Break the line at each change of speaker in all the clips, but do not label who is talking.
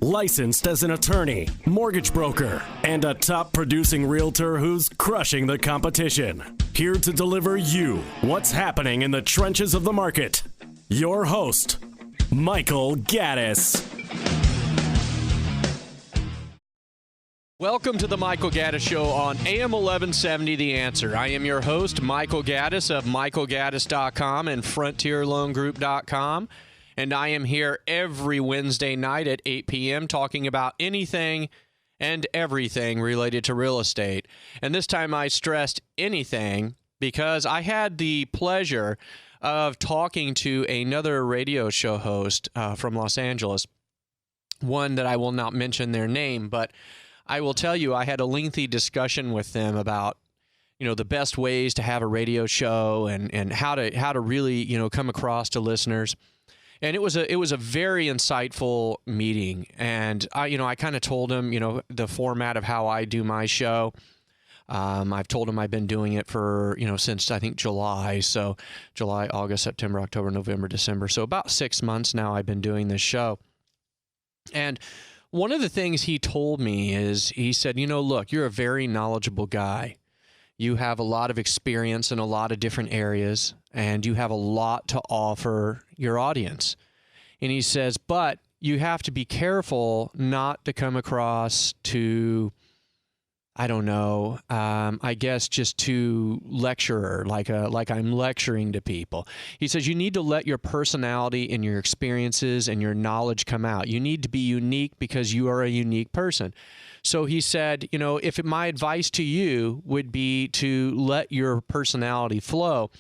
licensed as an attorney, mortgage broker, and a top producing realtor who's crushing the competition. Here to deliver you what's happening in the trenches of the market. Your host, Michael Gaddis.
Welcome to the Michael Gaddis Show on AM 1170 The Answer. I am your host, Michael Gaddis of michaelgaddis.com and frontierloangroup.com. And I am here every Wednesday night at 8 p.m. talking about anything and everything related to real estate. And this time I stressed anything because I had the pleasure of talking to another radio show host from Los Angeles, one that I will not mention their name, but I will tell you I had a lengthy discussion with them about the best ways to have a radio show and how to really come across to listeners. And it was a very insightful meeting, and I kind of told him the format of how I do my show. I've told him I've been doing it for since I think July, so July, August, September, October, November, December. So about 6 months now I've been doing this show. And one of the things he told me is he said, look, you're a very knowledgeable guy. You have a lot of experience in a lot of different areas, and you have a lot to offer your audience. And he says, but you have to be careful not to come across to, I guess just to lecturer, like I'm lecturing to people. He says you need to let your personality and your experiences and your knowledge come out. You need to be unique because you are a unique person. So he said, if my advice to you would be to let your personality flow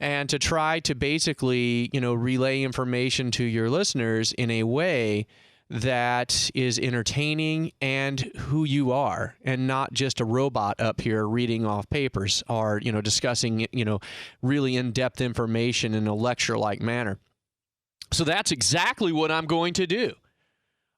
and to try to basically, relay information to your listeners in a way that is entertaining and who you are, and not just a robot up here reading off papers or, discussing, really in-depth information in a lecture-like manner. So that's exactly what I'm going to do.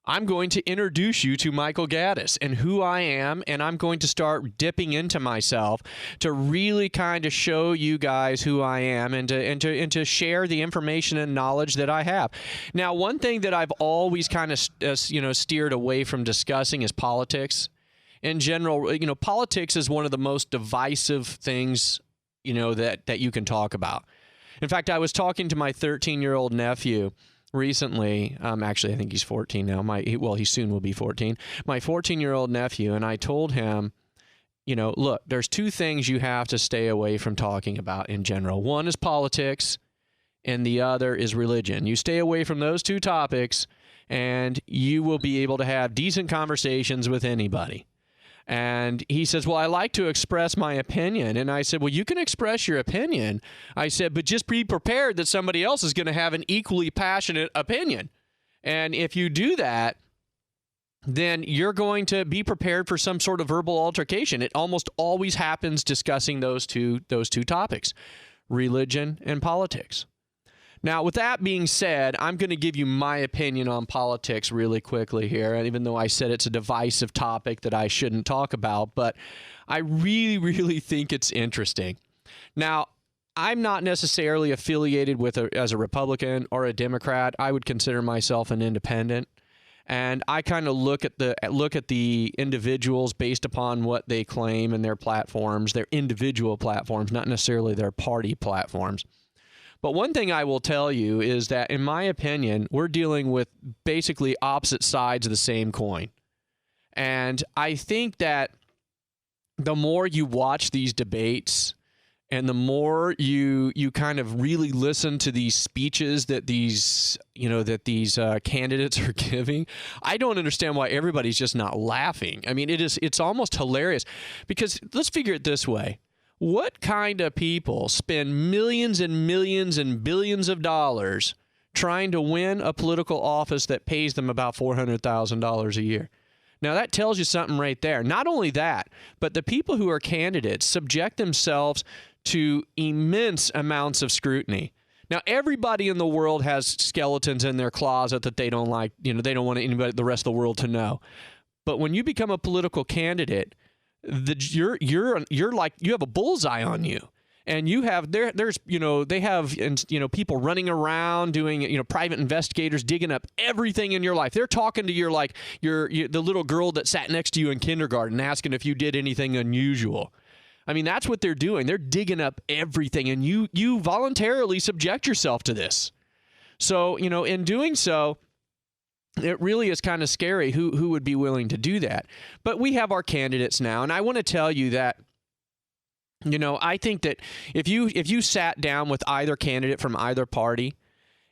I'm going to introduce you to Michael Gaddis and who I am, and I'm going to start dipping into myself to really kind of show you guys who I am and to share the information and knowledge that I have. Now, one thing that I've always kind of steered away from discussing is politics. In general, politics is one of the most divisive things that you can talk about. In fact, I was talking to my 13-year-old nephew recently. Actually, I think he's 14 now. He soon will be 14. My 14-year-old nephew, and I told him, look, there's two things you have to stay away from talking about in general. One is politics, and the other is religion. You stay away from those two topics, and you will be able to have decent conversations with anybody. And he says, well, I like to express my opinion. And I said, well, you can express your opinion. I said, but just be prepared that somebody else is going to have an equally passionate opinion. And if you do that, then you're going to be prepared for some sort of verbal altercation. It almost always happens discussing those two topics, religion and politics. Now, with that being said, I'm going to give you my opinion on politics really quickly here, and even though I said it's a divisive topic that I shouldn't talk about, but I really, really think it's interesting. Now, I'm not necessarily affiliated as a Republican or a Democrat. I would consider myself an independent, and I kind of look at the individuals based upon what they claim and their platforms, their individual platforms, not necessarily their party platforms. But one thing I will tell you is that, in my opinion, we're dealing with basically opposite sides of the same coin. And I think that the more you watch these debates and the more you kind of really listen to these speeches that these candidates are giving, I don't understand why everybody's just not laughing. I mean, it's almost hilarious, because let's figure it this way. What kind of people spend millions and millions and billions of dollars trying to win a political office that pays them about $400,000 a year? Now, that tells you something right there. Not only that, but the people who are candidates subject themselves to immense amounts of scrutiny. Now, everybody in the world has skeletons in their closet that they don't like, they don't want the rest of the world to know. But when you become a political candidate, you're like, you have a bullseye on you. and you have there's they have people running around doing private investigators digging up everything in your life. They're talking to the little girl that sat next to you in kindergarten, asking if you did anything unusual. I mean, that's what they're doing. They're digging up everything, and you voluntarily subject yourself to this. So in doing so, it really is kind of scary who would be willing to do that. But we have our candidates now, and I want to tell you that I think that if you sat down with either candidate from either party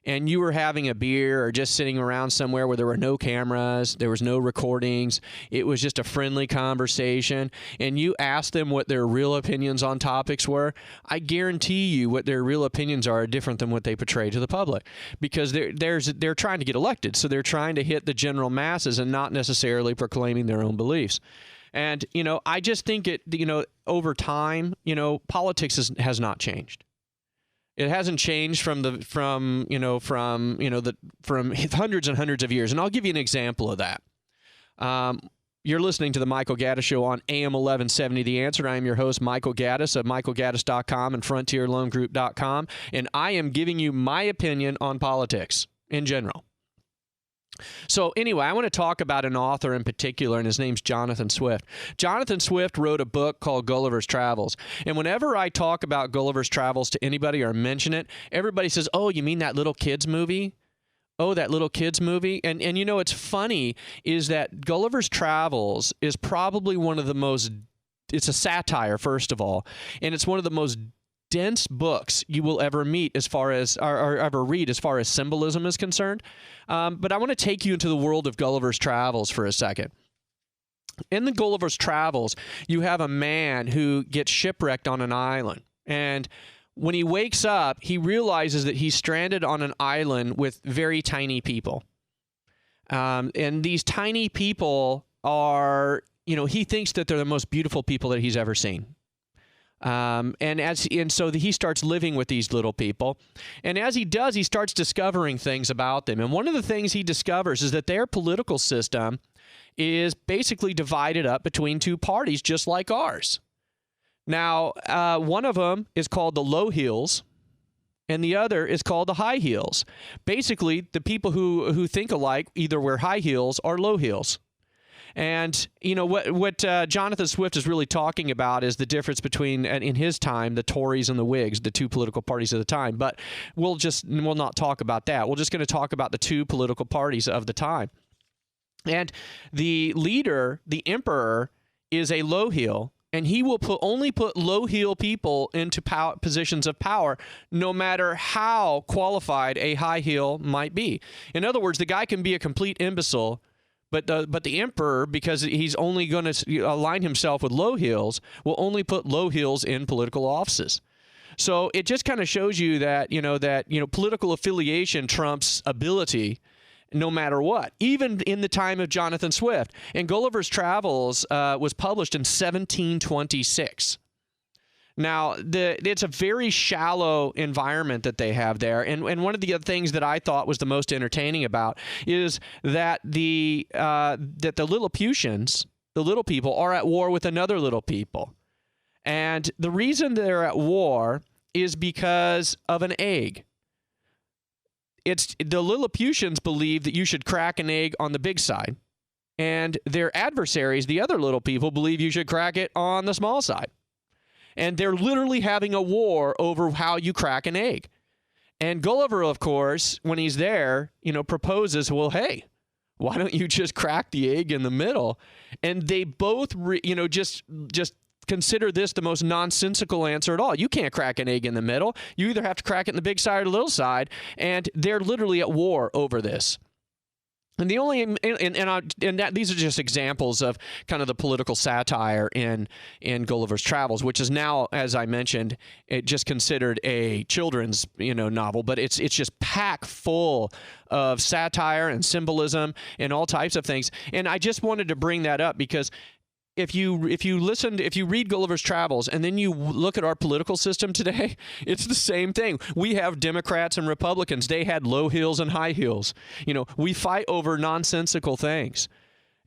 and you were having a beer or just sitting around somewhere where there were no cameras, there was no recordings, it was just a friendly conversation, and you asked them what their real opinions on topics were, I guarantee you what their real opinions are different than what they portray to the public, because they're trying to get elected, so they're trying to hit the general masses and not necessarily proclaiming their own beliefs. And I just think over time, politics has not changed. It hasn't changed from hundreds and hundreds of years. And I'll give you an example of that. You're listening to the Michael Gaddis Show on AM 1170 The Answer. I am your host, Michael Gaddis of michaelgaddis.com and frontierloangroup.com. And I am giving you my opinion on politics in general. So anyway, I want to talk about an author in particular, and his name's Jonathan Swift. Jonathan Swift wrote a book called Gulliver's Travels. And whenever I talk about Gulliver's Travels to anybody or mention it, everybody says, oh, you mean that little kids movie? Oh, that little kids movie? And it's funny is that Gulliver's Travels is probably one of the most, it's a satire, first of all, and it's one of the most dense books you will ever meet as far as or ever read as far as symbolism is concerned. But I want to take you into the world of Gulliver's Travels for a second. In the Gulliver's Travels, you have a man who gets shipwrecked on an island. And when he wakes up, he realizes that he's stranded on an island with very tiny people. And these tiny people are, he thinks that they're the most beautiful people that he's ever seen. And so he starts living with these little people. And as he does, he starts discovering things about them. And one of the things he discovers is that their political system is basically divided up between two parties, just like ours. Now, one of them is called the low heels, and the other is called the high heels. Basically, the people who think alike either wear high heels or low heels. And what Jonathan Swift is really talking about is the difference between, in his time, the Tories and the Whigs, the two political parties of the time. But we'll not talk about that. We're just going to talk about the two political parties of the time. And the leader, the emperor, is a low heel, and he will only put low heel people into positions of power, no matter how qualified a high heel might be. In other words, the guy can be a complete imbecile. But the emperor, because he's only going to align himself with low heels, will only put low heels in political offices. So it just kind of shows you that political affiliation trumps ability, no matter what, even in the time of Jonathan Swift. And Gulliver's Travels was published in 1726. Now, it's a very shallow environment that they have there, and one of the other things that I thought was the most entertaining about is that the Lilliputians, the little people, are at war with another little people, and the reason they're at war is because of an egg. The Lilliputians believe that you should crack an egg on the big side, and their adversaries, the other little people, believe you should crack it on the small side. And they're literally having a war over how you crack an egg. And Gulliver, of course, when he's there, proposes, well, hey, why don't you just crack the egg in the middle? And they both, just consider this the most nonsensical answer at all. You can't crack an egg in the middle. You either have to crack it in the big side or the little side. And they're literally at war over this. And these are just examples of kind of the political satire in Gulliver's Travels, which is now, as I mentioned, just considered a children's novel, but it's just packed full of satire and symbolism and all types of things. And I just wanted to bring that up because if you read Gulliver's Travels and then you look at our political system today, it's the same thing. We have Democrats and Republicans. They had low heels and high heels. We fight over nonsensical things.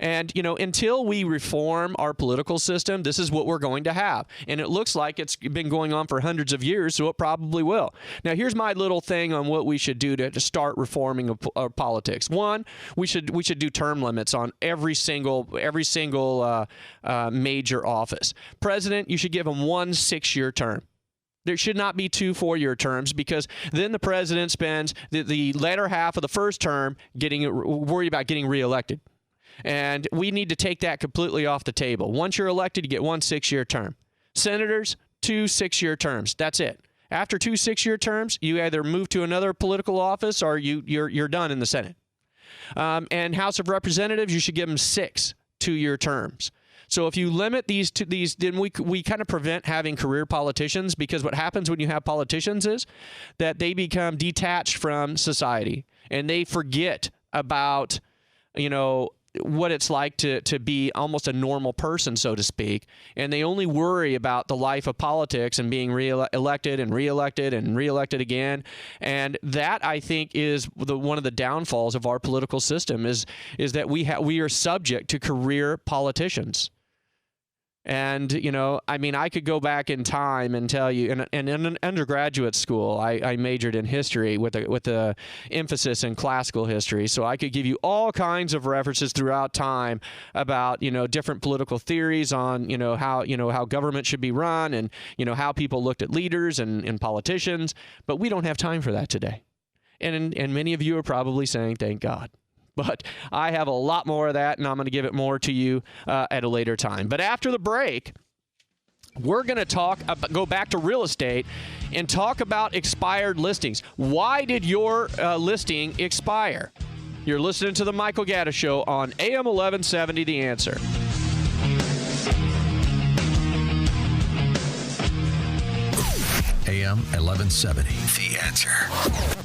And, until we reform our political system, this is what we're going to have. And it looks like it's been going on for hundreds of years, so it probably will. Now, here's my little thing on what we should do to start reforming our politics. One, we should do term limits on every single major office. President, you should give him 1 6-year term. There should not be 2 4-year terms, because then the president spends the latter half of the first term worried about getting reelected. And we need to take that completely off the table. Once you're elected, you get 1 6-year term. Senators, 2 6-year terms. That's it. After 2 6-year terms, you either move to another political office or you're done in the Senate. And House of Representatives, you should give them 6 2-year terms. So if you limit these to these, then we kind of prevent having career politicians, because what happens when you have politicians is that they become detached from society and they forget about, what it's like to be almost a normal person, so to speak, and they only worry about the life of politics and being elected and reelected and reelected again. And that, I think, is one of the downfalls of our political system is that we are subject to career politicians. And, I could go back in time and tell you, in an undergraduate school, I majored in history with a emphasis in classical history. So I could give you all kinds of references throughout time about, different political theories on, how government should be run and, how people looked at leaders and politicians. But we don't have time for that today. And many of you are probably saying, thank God. But I have a lot more of that, and I'm going to give it more to you at a later time. But after the break, we're going to go back to real estate and talk about expired listings. Why did your listing expire? You're listening to the Michael Gaddis Show on AM 1170, The Answer.
AM 1170, The Answer.